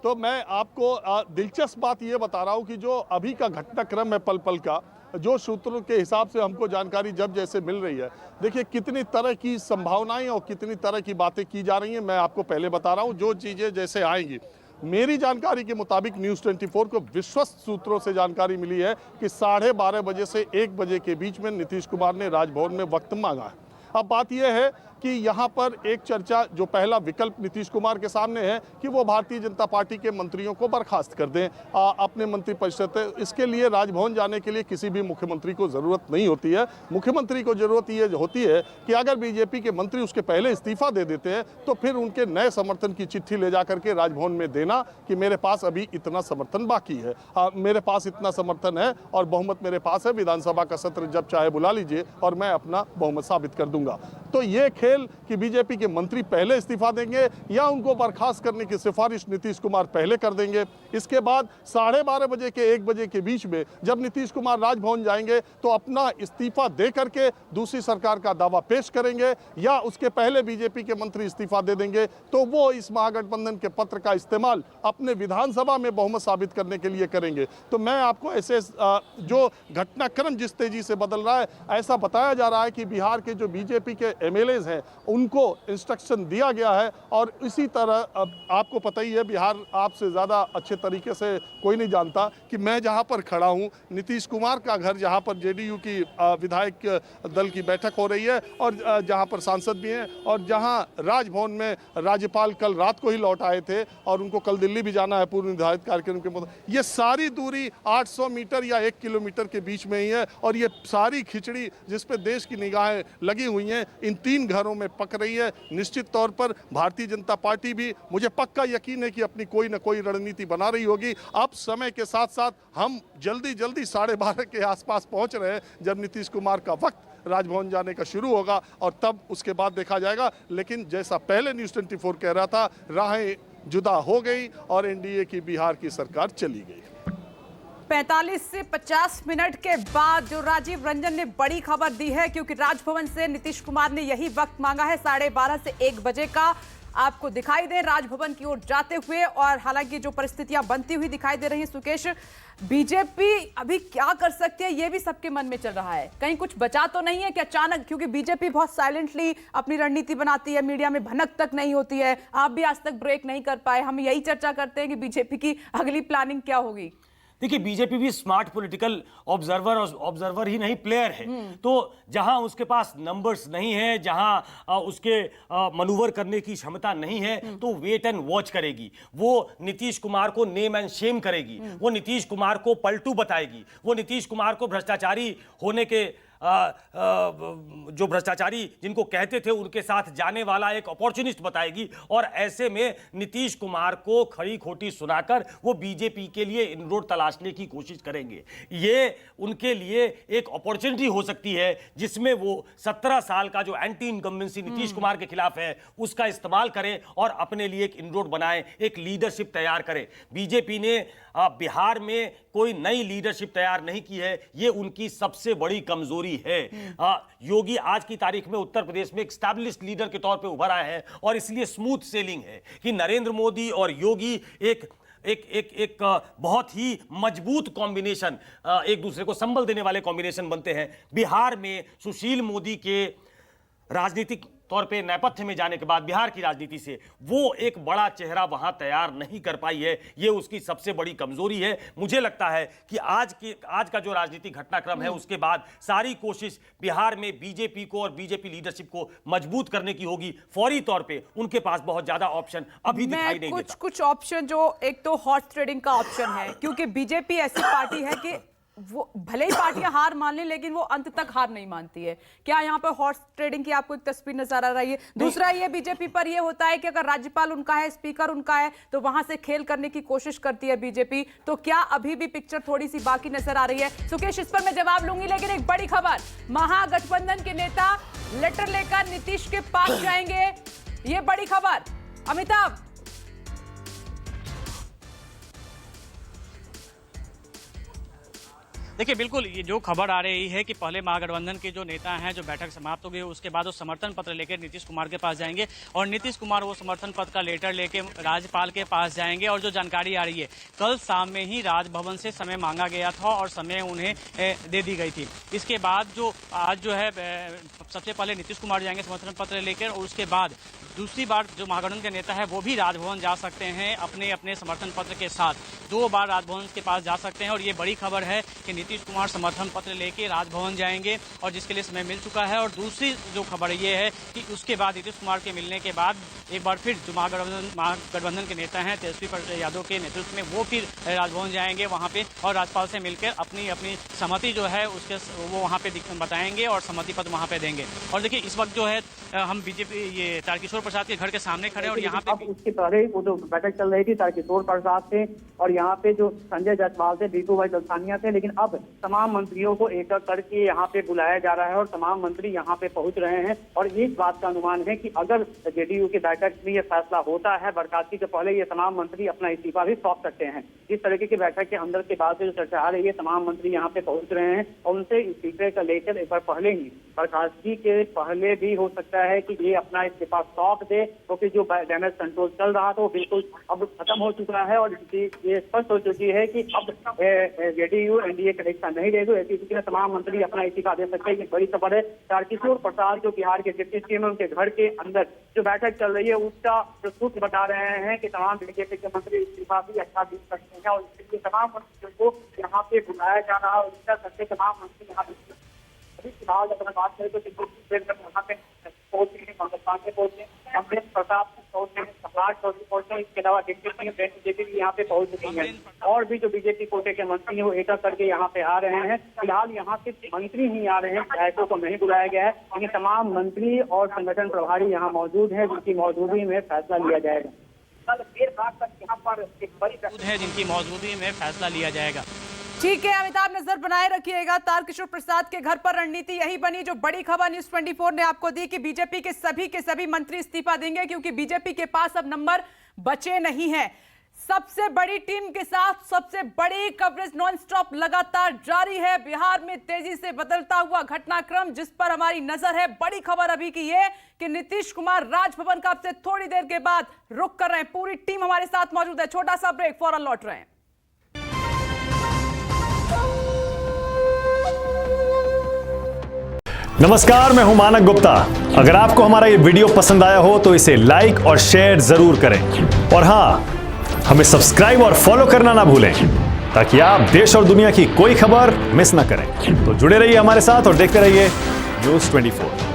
तो मैं आपको दिलचस्प बात ये बता रहा हूँ कि जो अभी का घटनाक्रम है पल पल का, जो सूत्रों के हिसाब से हमको जानकारी जब जैसे मिल रही है, देखिए कितनी तरह की संभावनाएं और कितनी तरह की बातें की जा रही हैं। मैं आपको पहले बता रहा हूं, जो चीज़ें जैसे आएंगी। मेरी जानकारी के मुताबिक न्यूज़ 24 को विश्वस्त सूत्रों से जानकारी मिली है कि 12:30 बजे से 1 बजे के बीच में नीतीश कुमार ने राजभवन में वक्त मांगा है। अब बात यह है कि यहाँ पर एक चर्चा, जो पहला विकल्प नीतीश कुमार के सामने है कि वो भारतीय जनता पार्टी के मंत्रियों को बर्खास्त कर दें अपने मंत्रिपरिषद से। इसके लिए राजभवन जाने के लिए किसी भी मुख्यमंत्री को ज़रूरत नहीं होती है। मुख्यमंत्री को ज़रूरत ये होती है कि अगर बीजेपी के मंत्री उसके पहले इस्तीफा दे देते हैं तो फिर उनके नए समर्थन की चिट्ठी ले जा करके राजभवन में देना कि मेरे पास अभी इतना समर्थन बाकी है, मेरे पास इतना समर्थन है और बहुमत मेरे पास है, विधानसभा का सत्र जब चाहे बुला लीजिए और मैं अपना बहुमत साबित कर दूंगा। तो ये खेल कि बीजेपी के मंत्री पहले इस्तीफा देंगे या उनको बर्खास्त करने की सिफारिश नीतीश कुमार पहले कर देंगे। इसके बाद 12:30 बजे के 1 बजे के बीच में जब नीतीश कुमार राजभवन जाएंगे तो अपना इस्तीफा दे करके दूसरी सरकार का दावा पेश करेंगे, या उसके पहले बीजेपी के मंत्री इस्तीफा दे देंगे तो वो इस महागठबंधन के पत्र का इस्तेमाल अपने विधानसभा में बहुमत साबित करने के लिए करेंगे। तो मैं आपको ऐसे जो घटनाक्रम जिस तेजी से बदल रहा है, ऐसा बताया जा रहा है कि बिहार के जो बीजेपी के एमएलएज हैं उनको इंस्ट्रक्शन दिया गया है। और इसी तरह आपको पता ही है, बिहार आपसे ज़्यादा अच्छे तरीके से कोई नहीं जानता कि मैं जहां पर खड़ा हूं, नीतीश कुमार का घर जहां पर जेडीयू की विधायक दल की बैठक हो रही है और जहां पर सांसद भी हैं, और जहां राजभवन में राज्यपाल कल रात को ही लौट आए थे और उनको कल दिल्ली भी जाना है पूर्व निर्धारित कार्यक्रम के मुताबिक। ये सारी दूरी 800 मीटर या 1 किलोमीटर के बीच में ही है और ये सारी खिचड़ी जिस पे देश की निगाहें लगी हुई हैं इन 3 घरों में पक रही है। निश्चित तौर पर भारतीय जनता पार्टी भी, मुझे पक्का यकीन है कि अपनी कोई न कोई रणनीति बना रही होगी। अब समय के साथ साथ हम जल्दी 12:30 के आसपास पहुंच रहे हैं जब नीतीश कुमार का वक्त राजभवन जाने का शुरू होगा और तब उसके बाद देखा जाएगा। लेकिन जैसा पहले न्यूज़ 24 कह रहा था, राहें जुदा हो गई और एनडीए की बिहार की सरकार चली गई। 45 से 50 मिनट के बाद जो राजीव रंजन ने बड़ी खबर दी है, क्योंकि राजभवन से नीतीश कुमार ने यही वक्त मांगा है 12:30 से 1 बजे का। आपको दिखाई दे राजभवन की ओर जाते हुए, और हालांकि जो परिस्थितियां बनती हुई दिखाई दे रही हैं सुकेश, बीजेपी अभी क्या कर सकती है ये भी सबके मन में चल रहा है। कहीं कुछ बचा तो नहीं है कि अचानक, क्योंकि बीजेपी बहुत साइलेंटली अपनी रणनीति बनाती है, मीडिया में भनक तक नहीं होती है। आप भी आज तक ब्रेक नहीं कर पाए। हम यही चर्चा करते हैं कि बीजेपी की अगली प्लानिंग क्या होगी। देखिए, बीजेपी भी स्मार्ट पॉलिटिकल ऑब्जर्वर और ऑब्जर्वर ही नहीं, प्लेयर है। तो जहां उसके पास नंबर्स नहीं है, जहां उसके मनूवर करने की क्षमता नहीं है, तो वेट एंड वॉच करेगी। वो नीतीश कुमार को नेम एंड शेम करेगी, वो नीतीश कुमार को पलटू बताएगी, वो नीतीश कुमार को भ्रष्टाचारी होने के जो भ्रष्टाचारी जिनको कहते थे उनके साथ जाने वाला एक अपॉर्चुनिस्ट बताएगी। और ऐसे में नीतीश कुमार को खड़ी खोटी सुनाकर वो बीजेपी के लिए इनरोड तलाशने की कोशिश करेंगे। ये उनके लिए एक अपॉर्चुनिटी हो सकती है जिसमें वो 17 साल का जो एंटी इनकम्बेंसी नीतीश कुमार के खिलाफ है उसका इस्तेमाल करें और अपने लिए एक इनरोड बनाएं, एक लीडरशिप तैयार करें। बीजेपी ने बिहार में कोई नई लीडरशिप तैयार नहीं की है, ये उनकी सबसे बड़ी कमजोरी है। योगी आज की तारीख में उत्तर प्रदेश में एक एस्टैब्लिश्ड लीडर के तौर पे उभर आए हैं और इसलिए स्मूथ सेलिंग है कि नरेंद्र मोदी और योगी एक बहुत ही मजबूत कॉम्बिनेशन, एक दूसरे को संबल देने वाले कॉम्बिनेशन बनते हैं। बिहार में सुशील मोदी के राजनीतिक तौर पे नेपथ्य में जाने के बाद बिहार की राजनीति से वो एक बड़ा चेहरा वहां तैयार नहीं कर पाई है, ये उसकी सबसे बड़ी कमजोरी है। मुझे लगता है कि आज का जो राजनीतिक घटनाक्रम है उसके बाद सारी कोशिश बिहार में बीजेपी को और बीजेपी लीडरशिप को मजबूत करने की होगी। फौरी तौर पे उनके पास बहुत ज्यादा ऑप्शन अभी दिखाई नहीं देता। कुछ ऑप्शन, जो एक तो हॉर्स ट्रेडिंग का ऑप्शन है, क्योंकि बीजेपी ऐसी पार्टी है कि वो भले ही पार्टियां हार मान लें लेकिन वो अंत तक हार नहीं मानती है। क्या यहाँ पर हॉर्स ट्रेडिंग की आपको एक तस्वीर नजर आ रही है? दूसरा ये बीजेपी पर ये होता है कि अगर राज्यपाल उनका है, स्पीकर उनका है, तो वहां से खेल करने की कोशिश करती है बीजेपी। तो क्या अभी भी पिक्चर थोड़ी सी बाकी नजर आ रही है? सुकेश, इस पर मैं जवाब लूंगी, लेकिन एक बड़ी खबर, महागठबंधन के नेता लेटर लेकर नीतीश के पास जाएंगे, ये बड़ी खबर। अमिताभ, देखिए बिल्कुल, ये जो खबर आ रही है कि पहले महागठबंधन के जो नेता हैं, जो बैठक समाप्त हो गई, उसके बाद वो समर्थन पत्र लेकर नीतीश कुमार के पास जाएंगे और नीतीश कुमार वो समर्थन पत्र का लेटर लेके राज्यपाल के पास जाएंगे। और जो जानकारी आ रही है, कल शाम में ही राजभवन से समय मांगा गया था और समय उन्हें दे दी गई थी। इसके बाद जो आज जो है सबसे पहले नीतीश कुमार जाएंगे समर्थन पत्र लेकर, और उसके बाद दूसरी बार जो महागठबंधन के नेता है वो भी राजभवन जा सकते हैं अपने अपने समर्थन पत्र के साथ। 2 बार राजभवन के पास जा सकते हैं और ये बड़ी खबर है कि नीतीश कुमार समर्थन पत्र लेके राजभवन जाएंगे और जिसके लिए समय मिल चुका है। और दूसरी जो खबर ये है कि उसके बाद नीतीश कुमार के मिलने के बाद एक बार फिर जो महागठबंधन के नेता हैं तेजस्वी यादव के नेतृत्व में, वो फिर राजभवन जाएंगे वहाँ पे और राज्यपाल से मिलकर अपनी अपनी सहमति जो है उसके वो वहाँ पे बताएंगे और सहमति पत्र वहाँ पे देंगे। और देखिए इस वक्त जो है हम बीजेपी ये तारकिशोर प्रसाद के घर के सामने खड़े और यहाँ पे उसके पहले वो जो बैठक चल रही थी तारकिशोर प्रसाद थे और यहाँ पे जो संजय जायसवाल थे, दीपू भाई दलसानिया थे, लेकिन अब तमाम मंत्रियों को एक एक करके यहाँ पे बुलाया जा रहा है और तमाम मंत्री यहाँ पे पहुंच रहे हैं। और इस बात का अनुमान है कि अगर जेडीयू की बैठक में ये फैसला होता है बर्खास्तगी के पहले, ये तमाम मंत्री अपना इस्तीफा भी सौंप सकते हैं। इस तरीके की बैठक के अंदर के बाद जो चर्चा आ रही है, तमाम मंत्री यहाँ पे पहुंच रहे हैं और उनसे इस्तीफे का लेकर एक बार पहले ही बर्खास्तगी के पहले भी हो सकता है कि ये अपना इस्तीफा सौंप दे, क्योंकि जो डैमेज कंट्रोल चल रहा था वो बिल्कुल अब खत्म हो चुका है और ये स्पष्ट हो चुकी है कि अब जेडीयू एनडीए का हिस्सा नहीं रहेगी। ऐसी स्थिति में तमाम मंत्री अपना इस्तीफा दे सकते हैं। बड़ी खबर है, तारकिशोर प्रसाद जो बिहार के डिप्टी सीएम है, उनके घर के अंदर जो बैठक चल रही है उसका प्रस्तुत बता रहे हैं कि तमाम बीजेपी के मंत्री इस्तीफा भी अच्छा दे सकते हैं और इसके तमाम मंत्रियों को यहाँ पे बुलाया जा रहा है और इसका करके तमाम मंत्री यहाँ अभी फिलहाल अगर बात करें तो वहाँ पे पहुंचे हैं, पाकिस्तान से पहुंचे, अमरेश प्रताप पहुंचे, सम्राट चौधरी पहुंचे, इसके अलावा डिप्टी सीएम बीजेपी भी यहाँ पे पहुंच चुकी है और भी जो बीजेपी कोटे के मंत्री हैं वो एक करके यहाँ पे आ रहे हैं। फिलहाल यहाँ के मंत्री ही आ रहे हैं, विधायकों को नहीं बुलाया गया है, लेकिन तमाम मंत्री और संगठन प्रभारी यहाँ मौजूद है जिनकी मौजूदगी में फैसला लिया जाएगा। कल देर रात तक यहाँ पर एक बड़ी है जिनकी मौजूदगी में फैसला लिया जाएगा। ठीक है अमिताभ, नजर बनाए रखिएगा। तारकिशोर प्रसाद के घर पर रणनीति यही बनी जो बड़ी खबर न्यूज 24 ने आपको दी कि बीजेपी के सभी मंत्री इस्तीफा देंगे क्योंकि बीजेपी के पास अब नंबर बचे नहीं है। सबसे बड़ी टीम के साथ सबसे बड़ी कवरेज नॉनस्टॉप लगातार जारी है। बिहार में तेजी से बदलता हुआ घटनाक्रम जिस पर हमारी नजर है। बड़ी खबर अभी की ये कि नीतीश कुमार राजभवन का अब से थोड़ी देर के बाद रुख कर रहे हैं। पूरी टीम हमारे साथ मौजूद है। छोटा सा ब्रेक, फौरन लौट रहे हैं। नमस्कार, मैं हूं मानक गुप्ता। अगर आपको हमारा ये वीडियो पसंद आया हो तो इसे लाइक और शेयर जरूर करें और हां, हमें सब्सक्राइब और फॉलो करना ना भूलें ताकि आप देश और दुनिया की कोई खबर मिस ना करें। तो जुड़े रहिए हमारे साथ और देखते रहिए न्यूज़ 24।